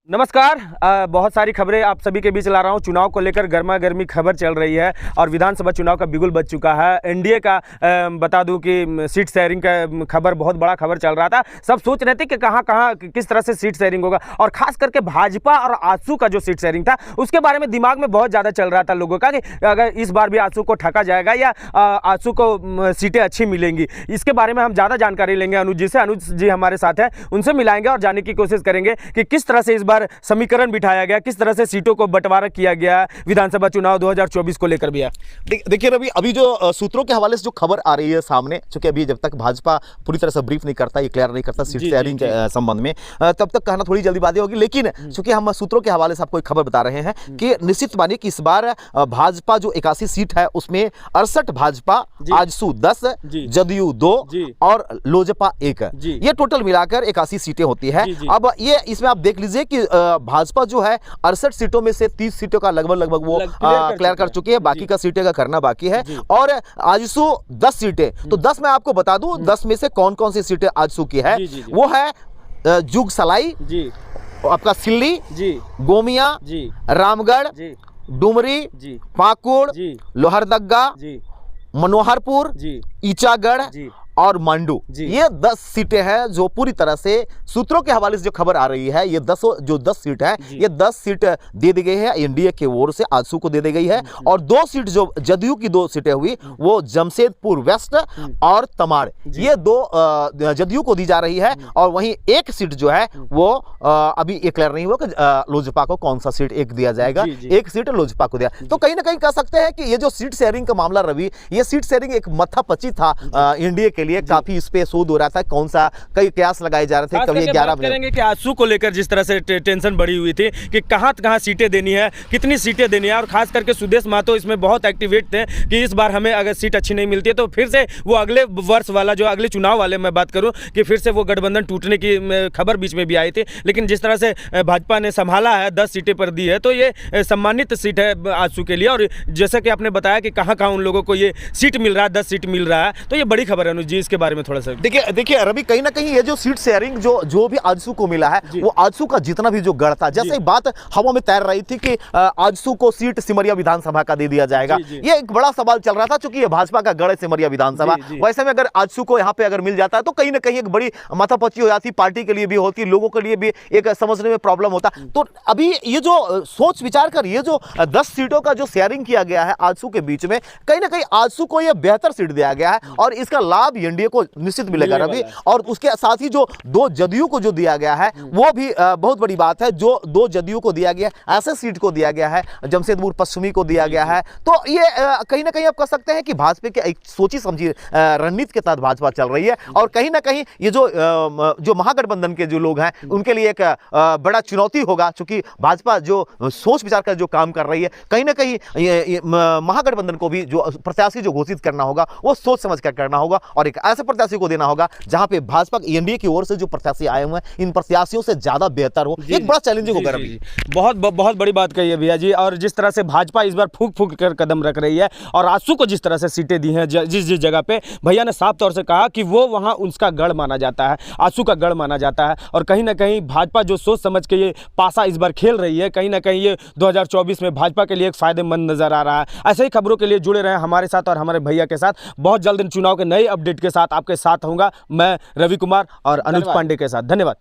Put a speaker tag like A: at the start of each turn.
A: नमस्कार। बहुत सारी खबरें आप सभी के बीच ला रहा हूं। चुनाव को लेकर गर्मा गर्मी खबर चल रही है और विधानसभा चुनाव का बिगुल बज चुका है। एनडीए का बता दूं कि सीट शेयरिंग का खबर, बहुत बड़ा खबर चल रहा था। सब सोच रहे थे कि कहां किस तरह से सीट शेयरिंग होगा और खास करके भाजपा और आजसू का जो सीट शेयरिंग था उसके बारे में दिमाग में बहुत ज़्यादा चल रहा था लोगों का कि अगर इस बार भी आजसू को ठगा जाएगा या आजसू को सीटें अच्छी मिलेंगी। इसके बारे में हम ज़्यादा जानकारी लेंगे अनुज जी से। अनुज जी हमारे साथ हैं, उनसे मिलाएंगे और जानने की कोशिश करेंगे कि किस तरह से इस बार समीकरण बिठाया गया, किस तरह से सीटों को बंटवारा किया गया विधानसभा चुनाव 2024 को लेकर भी है।
B: देखिए रवि, अभी जो सूत्रों के हवाले से जो खबर आ रही है सामने, क्योंकि अभी जब तक भाजपा पूरी तरह से ब्रीफ नहीं करता, ये क्लियर नहीं करता सीट शेयरिंग के संबंध में, तब तक कहना थोड़ी जल्दीबाजी होगी। लेकिन चूंकि हम सूत्रों के हवाले से आपको एक खबर बता रहे हैं कि निश्चित मानिए कि इस बार भाजपा जो 81 सीट है उसमें 68 भाजपा, आजसू 10, जदयू 2 और लोजपा 1, ये टोटल मिलाकर 81 सीटें होती है। अब ये इसमें आप देख लीजिए कि भाजपा जो है 68 सीटों में से 30 सीटों का लगभग वो क्लियर कर चुकी है, बाकी का सीटें का करना बाकी है। और आजसू 10 सीटें, तो 10 मैं आपको बता दूं 10 में से कौन कौन सी सीटें आजसू की है। वो है जुगसलाई, आपका सिल्ली, गोमिया, रामगढ़, डुमरी, पाकुड़, लोहरदगा, मनोहरपुर, ईचागढ़ और मांडू। ये 10 सीटें हैं जो पूरी तरह से सूत्रों के हवाले से जो खबर आ रही है, ये 10 सीट है, ये 10 सीट दे दी गई है एनडीए की ओर से, आजसू को दे दी गई है। और 2 सीट जो जदयू की 2 सीटें हुई वो जमशेदपुर वेस्ट और तमाड़, ये 2 जदयू को दी जा रही है। और वहीं 1 सीट जो है वो अभी ये क्लियर नहीं हुआ कि लोजपा को कौन सा सीट एक दिया जाएगा, 1 सीट लोजपा को दिया। तो कहीं ना कहीं कह सकते हैं कि ये जो सीट शेयरिंग का मामला रवि, ये सीट शेयरिंग एक मत्थापची था एनडीए के लिए। काफी इस पे शोध हो रहा था, कौन सा कई कयास लगाए जा रहे थे। कभी 11
A: करेंगे कि आजसू को लेकर जिस तरह से टेंशन बढ़ी हुई थी कि कहां सीटें देनी है, कितनी सीटें देनी है, और खास करके सुदेश महतो इसमें बहुत एक्टिवेट थे कि इस बार हमें अगर सीट अच्छी नहीं मिलती है तो फिर से वो अगले वर्ष वाला जो अगले चुनाव वाले मैं बात करूं कि फिर से वो गठबंधन टूटने की खबर बीच में भी आई थी। लेकिन जिस तरह से भाजपा ने संभाला है, 10 सीटें पर दी है, तो ये सम्मानित सीट है आजसू के लिए। और जैसा कि आपने बताया कि कहां उन लोगों को ये सीट मिल रहा है, 10 सीट मिल रहा है, तो ये बड़ी खबर है। अनुज जी, इसके बारे में थोड़ा सा
B: देखिए रवि, कहीं ना कहीं ये जो सीट शेयरिंग जो भी आजसू को मिला है, वो आजसू का जितना भी जो गढ़ था, जैसे एक बात हवा में तैर रही थी कि आजसू को सीट सिमरिया विधानसभा का दे दिया जाएगा। ये एक बड़ा सवाल चल रहा था, क्योंकि ये भाजपा का गढ़ है सिमरिया विधानसभा। वैसे में अगर आजसू को यहाँ पे अगर मिल जाता है तो कहीं ना कहीं एक बड़ी माथापच्ची हो जाती, पार्टी के लिए भी होती, लोगों के लिए भी एक समझने में प्रॉब्लम होता। तो अभी ये जो सोच विचार कर ये जो 10 सीटों का जो शेयरिंग किया गया है आजसू के बीच में, कहीं ना कहीं आजसू को यह बेहतर सीट दिया गया है और इसका लाभ एनडीए को निश्चित मिलेगा रवि। और उसके साथ ही जो 2 जदयू को जो दिया गया है वो भी बहुत बड़ी बात है। जो 2 जदयू को दिया गया, ऐसे सीट को दिया गया है, जमशेदपुर पश्चिमी को दिया गया है। तो ये कहीं ना कहीं आप कह सकते हैं कि भाजपा के एक सोची समझी रणनीति के तहत भाजपा चल रही है। और कहीं ना कहीं ये जो महागठबंधन के जो लोग हैं उनके लिए एक बड़ा चुनौती होगा, क्योंकि भाजपा जो सोच विचार कर जो काम कर रही है, कहीं ना कहीं महागठबंधन को भी जो प्रत्याशी जो घोषित करना होगा वो सोच समझ कर करना होगा और एक ऐसे प्रत्याशी को देना होगा जहां पे भाजपा एनडीए की ओर से जो प्रत्याशी आए हुए हैं इन प्रत्याशियों से ज्यादा बेहतर हो। एक बड़ा चैलेंजिंग होगा रवि।
A: बहुत बड़ी बात कही है भैया जी। और जिस तरह से भाजपा इस बार फूक कर कदम रख रही है और आजसू को जिस तरह से सीटें दी हैं, जिस जगह पे भैया ने साफ तौर से कहा कि वो वहां उसका गढ़ माना जाता है, आजसू का गढ़ माना जाता है। और कहीं ना कहीं भाजपा जो सोच समझ के ये पासा इस बार खेल रही है, कहीं ना कहीं ये 2024 में भाजपा के लिए एक फायदेमंद नजर आ रहा है। ऐसे ही खबरों के लिए जुड़े रहे हमारे साथ और हमारे भैया के साथ। बहुत जल्द इन चुनाव के नए अपडेट के साथ आपके साथ होऊंगा मैं, रवि कुमार और अनुज पांडे के साथ। धन्यवाद।